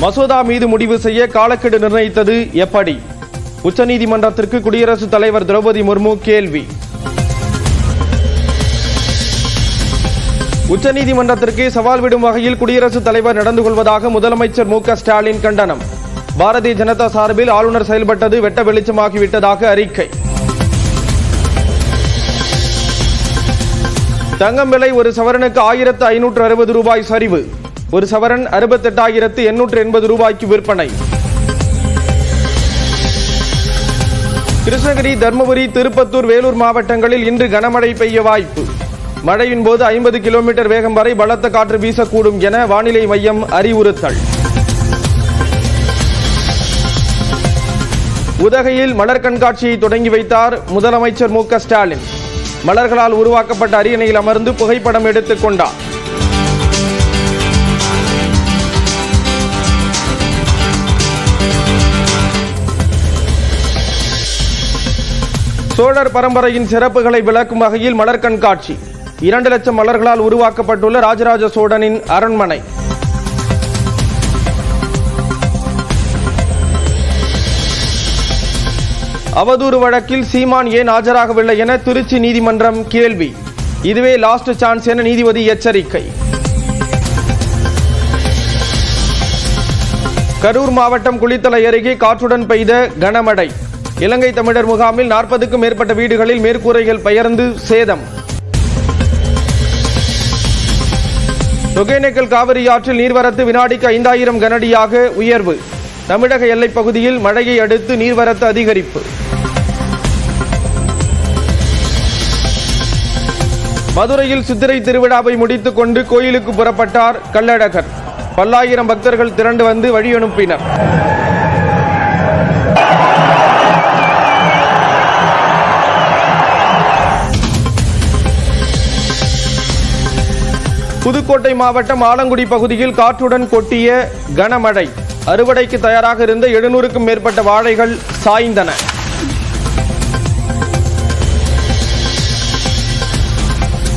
மசோதா மீது முடிவு செய்ய காலக்கெடு நிர்ணயித்தது எப்படி? உச்சநீதிமன்றத்திற்கு குடியரசுத் தலைவர் திரௌபதி முர்மு கேள்வி. உச்சநீதிமன்றத்திற்கு சவால் விடும் வகையில் குடியரசுத் தலைவர் நடந்து கொள்வதாக முதலமைச்சர் மு.க. ஸ்டாலின் கண்டனம். பாரதிய ஜனதா சார்பில் ஆளுநர் செயல்பட்டது வெட்ட வெளிச்சமாகிவிட்டதாக அறிக்கை. தங்கம் விலை ஒரு சவரனுக்கு 1560 ரூபாய் சரிவு. ஒரு சவரன் 68,880 ரூபாய்க்கு விற்பனை. கிருஷ்ணகிரி, தர்மபுரி, திருப்பத்தூர், வேலூர் மாவட்டங்களில் இன்று கனமழை பெய்ய வாய்ப்பு. மழையின் போது 50 கிலோமீட்டர் வேகம் வரை பலத்த காற்று வீசக்கூடும் என வானிலை மையம் அறிவுறுத்தல். உதகையில் மலர் கண்காட்சியை தொடங்கி வைத்தார் முதலமைச்சர் மு.க. ஸ்டாலின். மலர்களால் உருவாக்கப்பட்ட அரியணையில் அமர்ந்து புகைப்படம் எடுத்துக் கொண்டார். சோழர் பரம்பரையின் சிறப்புகளை விளக்கும் வகையில் மலர் கண்காட்சி. 2 லட்சம் மலர்களால் உருவாக்கப்பட்டுள்ள ராஜராஜ சோழனின் அரண்மனை. அவதூறு வழக்கில் சீமான் ஏன் ஆஜராகவில்லை என திருச்சி நீதிமன்றம் கேள்வி. இதுவே லாஸ்ட் சான்ஸ் என நீதிபதி எச்சரிக்கை. கரூர் மாவட்டம் குளித்தலை அருகே காற்றுடன் பெய்த கனமழை. இலங்கை தமிழர் முகாமில் 40க்கும் மேற்பட்ட வீடுகளில் மேற்கூரைகள் பெயர்ந்து சேதம். ஒகேனக்கல் காவிரி ஆற்றில் நீர்வரத்து வினாடிக்கு 5000 கனஅடியாக உயர்வு. தமிழக எல்லைப் பகுதியில் மழையை அடுத்து நீர்வரத்து அதிகரிப்பு. மதுரையில் சித்திரை திருவிழாவை முடித்துக் கொண்டு கோயிலுக்கு புறப்பட்டார் கள்ளழகர். பல்லாயிரம் பக்தர்கள் திரண்டு வந்து வழி அனுப்பினர். புதுக்கோட்டை மாவட்டம் ஆலங்குடி பகுதியில் காற்றுடன் கொட்டிய கனமழை. அறுவடைக்கு தயாராக இருந்த 700க்கும் மேற்பட்ட வாழைகள் சாய்ந்தன.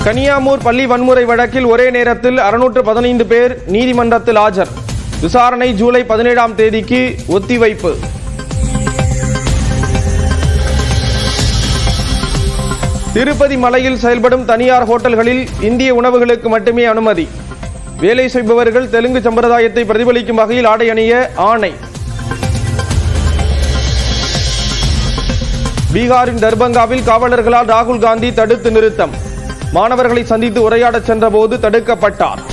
கனியாமூர் பள்ளி வன்முறை வழக்கில் ஒரே நேரத்தில் 615 பேர் நீதிமன்றத்தில் ஆஜர். விசாரணை ஜூலை 17ஆம் தேதிக்கு ஒத்திவைப்பு. திருப்பதி மலையில் செயல்படும் தனியார் ஹோட்டல்களில் இந்திய உணவுகளுக்கு மட்டுமே அனுமதி. வேலை செய்பவர்கள் தெலுங்கு சம்பிரதாயத்தை பிரதிபலிக்கும் வகையில் ஆடை அணிய ஆணை. பீகாரின் தர்பங்காவில் காவலர்களால் ராகுல் காந்தி தடுத்து நிறுத்தம். மாணவர்களை சந்தித்து உரையாட சென்ற போது தடுக்கப்பட்டார்.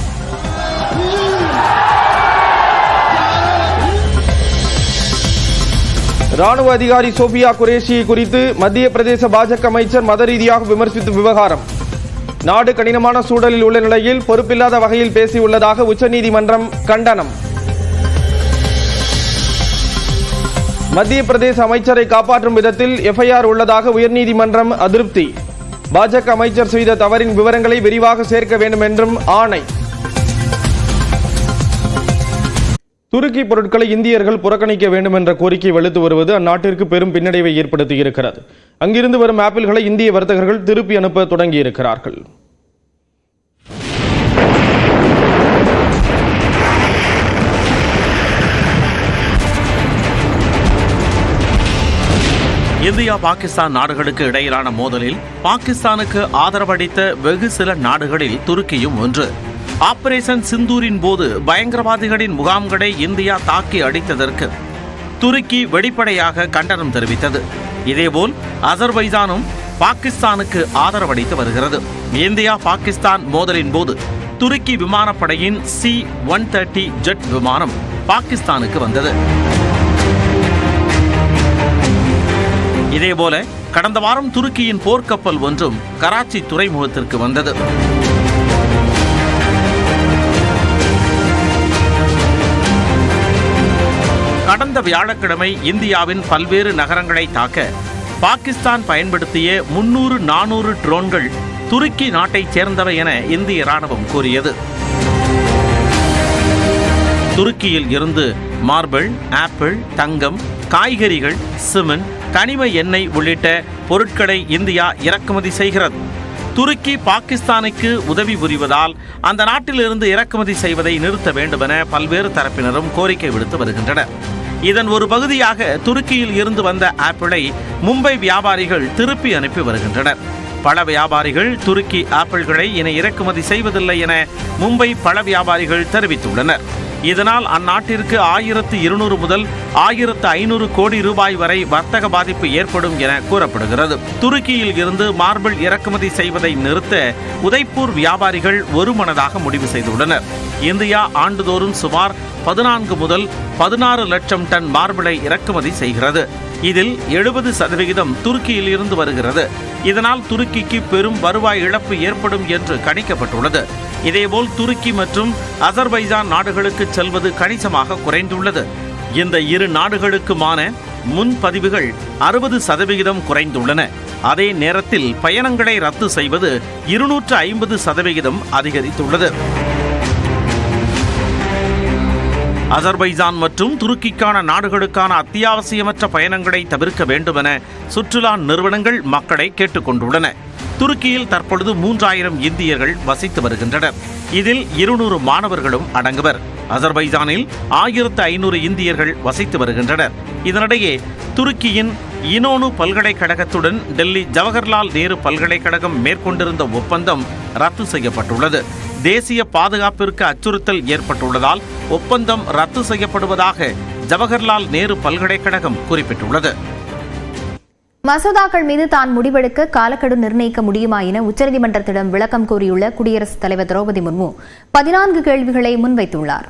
ராணுவ அதிகாரி சோபியா குரேஷியை குறித்து மத்திய பிரதேச பாஜக அமைச்சர் மத ரீதியாக விமர்சித்த விவகாரம். நாடு கடினமான சூழலில் உள்ள நிலையில் பொறுப்பில்லாத வகையில் பேசியுள்ளதாக உச்சநீதிமன்றம் கண்டனம். மத்திய பிரதேச அமைச்சரை காப்பாற்றும் விதத்தில் எஃப்ஐஆர் உள்ளதாக உயர்நீதிமன்றம் அதிருப்தி. பாஜக அமைச்சர் செய்த தவறின் விவரங்களை விரிவாக சேர்க்க வேண்டும் என்றும் ஆணை. துருக்கி பொருட்களை இந்தியர்கள் புறக்கணிக்க வேண்டும் என்ற கோரிக்கை வலுத்து வருவது அந்நாட்டிற்கு பெரும் பின்னடைவை ஏற்படுத்தியிருக்கிறது. அங்கிருந்து வரும் ஆப்பிள்களை இந்திய வர்த்தகர்கள் திருப்பி அனுப்ப தொடங்கியிருக்கிறார்கள். இந்தியா பாகிஸ்தான் நாடுகளுக்கு இடையிலான மோதலில் பாகிஸ்தானுக்கு ஆதரவளித்த வெகு சில நாடுகளில் துருக்கியும் ஒன்று. ஆபரேஷன் சிந்தூரின் போது பயங்கரவாதிகளின் முகாம்களை இந்தியா தாக்கி அடித்ததற்கு துருக்கி வெளிப்படையாக கண்டனம் தெரிவித்தது. இதேபோல் அசர்பைஜானும் பாகிஸ்தானுக்கு ஆதரவளித்து வருகிறது. இந்தியா பாகிஸ்தான் மோதலின் போது துருக்கி விமானப்படையின் C-130 ஜெட் விமானம் பாகிஸ்தானுக்கு வந்தது. இதேபோல கடந்த வாரம் துருக்கியின் போர்க்கப்பல் ஒன்றும் கராச்சி துறைமுகத்திற்கு வந்தது. கடந்த வியாழக்கிழமை இந்தியாவின் பல்வேறு நகரங்களை தாக்க பாகிஸ்தான் பயன்படுத்திய 300-400 ட்ரோன்கள் துருக்கி நாட்டைச் சேர்ந்தவை என இந்திய ராணுவம் கூறியது. துருக்கியில் இருந்து மார்பிள், ஆப்பிள், தங்கம், காய்கறிகள், சிமெண்ட், கனிம எண்ணெய் உள்ளிட்ட பொருட்களை இந்தியா இறக்குமதி செய்கிறது. துருக்கி பாகிஸ்தானுக்கு உதவி புரிவதால் அந்த நாட்டிலிருந்து இறக்குமதி செய்வதை நிறுத்த வேண்டுமென பல்வேறு தரப்பினரும் கோரிக்கை விடுத்து வருகின்றனர். இதன் ஒரு பகுதியாக துருக்கியில் இருந்து வந்த ஆப்பிளை மும்பை வியாபாரிகள் திருப்பி அனுப்பி வருகின்றனர். பழ வியாபாரிகள் துருக்கி ஆப்பிள்களை இனி இறக்குமதி செய்வதில்லை என மும்பை பழ வியாபாரிகள் தெரிவித்துள்ளனர். இதனால் அந்நாட்டிற்கு 1200 முதல் 1500 கோடி ரூபாய் வரை வர்த்தக பாதிப்பு ஏற்படும் என கூறப்படுகிறது. துருக்கியில் இருந்து மார்பிள் இறக்குமதி செய்வதை நிறுத்த உதய்பூர் வியாபாரிகள் ஒருமனதாக முடிவு செய்துள்ளனர். இந்தியா ஆண்டுதோறும் சுமார் 14 முதல் 16 லட்சம் டன் மார்பிளை இறக்குமதி செய்கிறது. இதில் 70% துருக்கியில் இருந்து வருகிறது. இதனால் துருக்கிக்கு பெரும் வருவாய் இழப்பு ஏற்படும் என்று கணிக்கப்பட்டுள்ளது. இதேபோல் துருக்கி மற்றும் அசர்பைஜான் நாடுகளுக்கு செல்வது கணிசமாக குறைந்துள்ளது. இந்த இரு நாடுகளுக்குமான முன்பதிவுகள் 60% குறைந்துள்ளன. அதே நேரத்தில் பயணங்களை ரத்து செய்வது 250% அதிகரித்துள்ளது. அசர்பைஜான் மற்றும் துருக்கிக்கான நாடுகளுக்கான அத்தியாவசியமற்ற பயணங்களை தவிர்க்க வேண்டுமென சுற்றுலா நிறுவனங்கள் மக்களை கேட்டுக்கொண்டுள்ளன. துருக்கியில் தற்பொழுது 3000 இந்தியர்கள் வசித்து வருகின்றனர். இதில் 200 மாணவர்களும் அடங்குவர். அசர்பைஜானில் 1500 இந்தியர்கள் வசித்து வருகின்றனர். இதனிடையே துருக்கியின் இனோனு பல்கலைக்கழகத்துடன் டெல்லி ஜவஹர்லால் நேரு பல்கலைக்கழகம் மேற்கொண்டிருந்த ஒப்பந்தம் ரத்து செய்யப்பட்டுள்ளது. தேசிய பாதுகாப்பிற்கு அச்சுறுத்தல் ஏற்பட்டுள்ளதால் ஒப்பந்தம் ரத்து செய்யப்படுவதாக ஜவஹர்லால் நேரு பல்கலைக்கழகம் குறிப்பிட்டுள்ளது. மசோதாக்கள் மீது தான் முடிவெடுக்க காலக்கெடு நிர்ணயிக்க முடியுமா என உச்சநீதிமன்றத்திடம் விளக்கம் கோரியுள்ள குடியரசுத் தலைவர் திரௌபதி முர்மு 14 கேள்விகளை முன்வைத்துள்ளார்.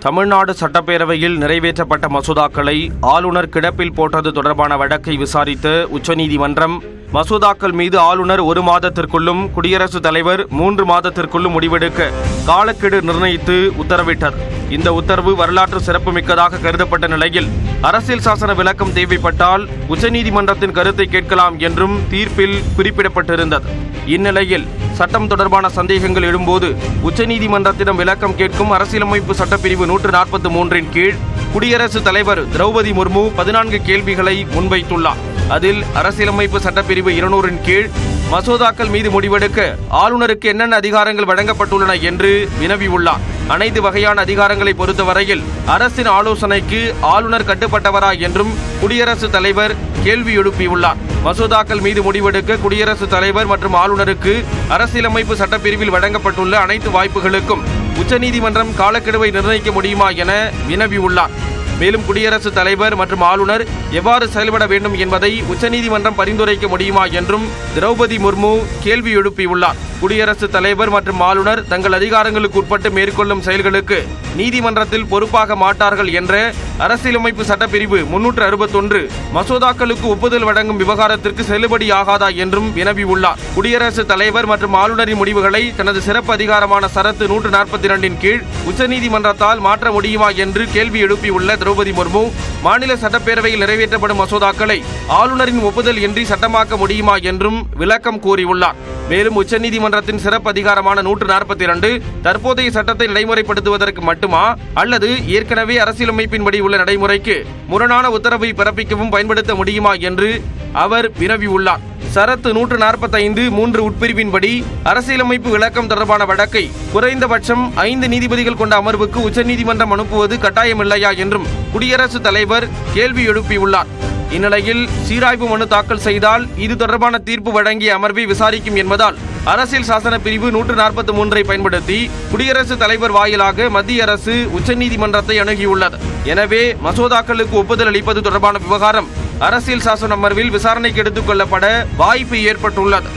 தமிழ்நாடு சட்டப்பேரவையில் நிறைவேற்றப்பட்ட மசோதாக்களை ஆளுநர் கிடப்பில் போட்டது தொடர்பான வழக்கை விசாரித்த உச்சநீதிமன்றம் மசோதாக்கள் மீது ஆளுநர் 1 மாதத்திற்குள்ளும் குடியரசுத் தலைவர் 3 மாதத்திற்குள்ளும் முடிவெடுக்க காலக்கெடு நிர்ணயித்து உத்தரவிட்டது. இந்த உத்தரவு வரலாற்று சிறப்புமிக்கதாக கருதப்பட்ட நிலையில் அரசியல் சாசன விளக்கம் தேவைப்பட்டால் உச்சநீதிமன்றத்தின் கருத்தை கேட்கலாம் என்றும் தீர்ப்பில் குறிப்பிடப்பட்டிருந்தது. இந்நிலையில் சட்டம் தொடர்பான சந்தேகங்கள் எழும்போது உச்சநீதிமன்றத்திடம் விளக்கம் கேட்கும் அரசியலமைப்பு சட்டப்பிரிவு 143 கீழ் குடியரசுத் தலைவர் திரௌபதி முர்மு 14 கேள்விகளை முன்வைத்துள்ளார். அதில் அரசியலமைப்பு சட்டப்பிரிவு 200 கீழ் மசோதாக்கள் மீது முடிவெடுக்க ஆளுநருக்கு என்னென்ன அதிகாரங்கள் வழங்கப்பட்டுள்ளன என்று வினவியுள்ளார். அனைத்து வகையான அதிகாரங்களை பொறுத்தவரையில் அரசின் ஆலோசனைக்கு ஆளுநர் கட்டுப்பட்டவரா என்றும் குடியரசுத் தலைவர் கேள்வி எழுப்பியுள்ளார். மசோதாக்கள் மீது முடிவெடுக்க குடியரசுத் தலைவர் மற்றும் ஆளுநருக்கு அரசியலமைப்பு சட்டப்பிரிவில் வழங்கப்பட்டுள்ள அனைத்து வாய்ப்புகளுக்கும் உச்சநீதிமன்றம் காலக்கெடுவை நிர்ணயிக்க முடியுமா என வினவியுள்ளார். மேலும் குடியரசுத் தலைவர் மற்றும் ஆளுநர் எவ்வாறு செயல்பட வேண்டும் என்பதை உச்சநீதிமன்றம் பரிந்துரைக்க முடியுமா என்றும் திரௌபதி முர்மு கேள்வி எழுப்பியுள்ளார். குடியரசுத் தலைவர் மற்றும் ஆளுநர் தங்கள் அதிகாரங்களுக்கு உட்பட்டு மேற்கொள்ளும் செயல்களுக்கு நீதிமன்றத்தில் பொறுப்பாக மாட்டார்கள் என்ற அரசியலமைப்பு சட்டப்பிரிவு 361 மசோதாக்களுக்கு ஒப்புதல் வழங்கும் விவகாரத்திற்கு செல்லுபடியாகாதா என்றும் வினவியுள்ளார். குடியரசுத் தலைவர் மற்றும் ஆளுநரின் முடிவுகளை தனது சிறப்பு அதிகாரமான சரத்து 142 கீழ் உச்சநீதிமன்றத்தால் மாற்ற முடியுமா என்று கேள்வி எழுப்பியுள்ள திரௌபதி முர்மு மாநில சட்டப்பேரவையில் நிறைவேற்றப்படும் மசோதாக்களை ஆளுநரின் ஒப்புதல் இன்றி சட்டமாக்க முடியுமா என்றும் விளக்கம் கோரியுள்ளார். மேலும் உச்சநீதிமன்றத்தின் சிறப்பு அதிகாரமான 142 தற்போதைய சட்டத்தை நடைமுறைப்படுத்துவதற்கு மட்டுமா அல்லது ஏற்கனவே அரசியலமைப்பின்படி உள்ள நடைமுறைக்கு முரணான உத்தரவை பிறப்பிக்கவும் பயன்படுத்த முடியுமா என்று அவர் வினவியுள்ளார். சரத்து 145 3 உட்பிரிவின்படி அரசியலமைப்பு விளக்கம் தொடர்பான வழக்கை குறைந்தபட்சம் 5 நீதிபதிகள் கொண்ட அமர்வுக்கு உச்சநீதிமன்றம் அனுப்புவது கட்டாயமில்லையா என்றும் குடியரசுத் தலைவர் கேள்வி எழுப்பியுள்ளார். இந்நிலையில் சீராய்வு மனு தாக்கல் செய்தால் இது தொடர்பான தீர்ப்பு வழங்கிய அமர்வை விசாரிக்கும் என்பதால் அரசியல் சாசன பிரிவு 143 பயன்படுத்தி குடியரசுத் தலைவர் வாயிலாக மத்திய அரசு உச்சநீதிமன்றத்தை அணுகியுள்ளது. எனவே மசோதாக்களுக்கு ஒப்புதல் அளிப்பது தொடர்பான விவகாரம் அரசியல் சாசன அமர்வில் விசாரணைக்கு எடுத்துக் கொள்ளப்பட வாய்ப்பு ஏற்பட்டுள்ளது.